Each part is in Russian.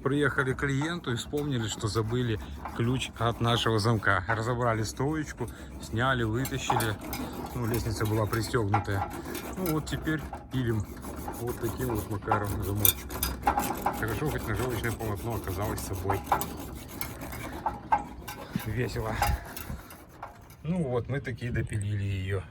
Приехали к клиенту и вспомнили, что забыли ключ от нашего замка. Разобрали стоечку, сняли, вытащили. Ну, лестница была пристегнутая. Ну вот теперь пилим вот таким вот макаром замочек. Хорошо, хоть ножовочное полотно оказалось с собой. Весело. Ну вот, мы такие допилили ее.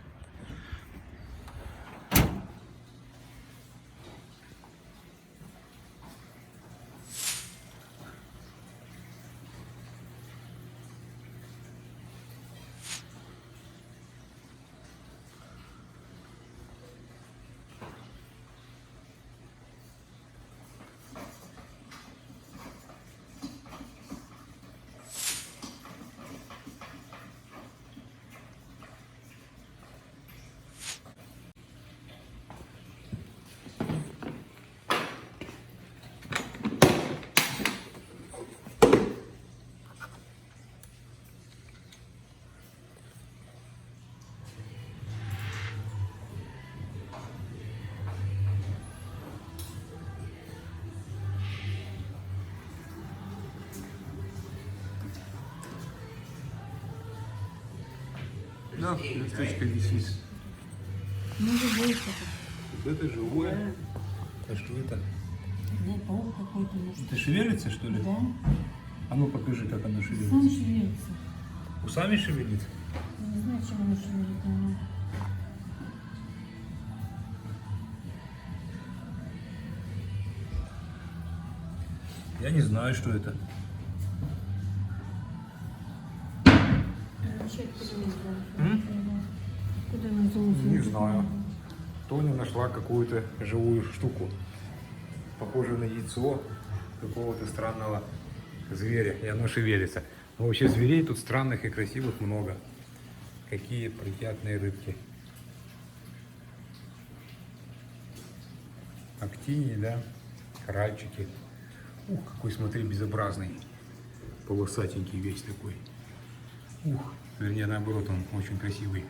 Да, листочка висит. Ну, живой Вот это живое. А что это? да, паук какой-то. Может. Это шевелится, что ли? Да. А ну покажи, как оно шевелится. Сам шевелится. Усами шевелит? Я не знаю, чем оно шевелит, но... Я не знаю, что это. Куда она залазила? Не знаю. Тоня нашла какую-то живую штуку, похожую на яйцо какого-то странного зверя, и оно шевелится. Но вообще зверей тут странных и красивых много. Какие приятные рыбки. Актинии, да, коральчики. Ух, какой, смотри, безобразный. Полосатенький весь такой. Ух, вернее, наоборот, он очень красивый.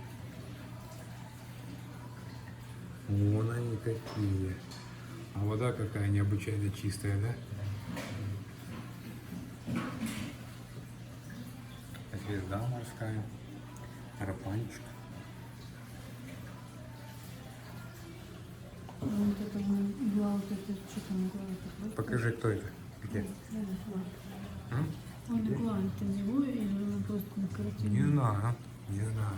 Вон они какие. А вода какая необычайно чистая, да? Звезда морская. Арапанчик. Вот это была вот это, что там игла, это просто... Покажи, кто это. Где? Он игла, это живое или она просто на картине? Не знаю, не знаю.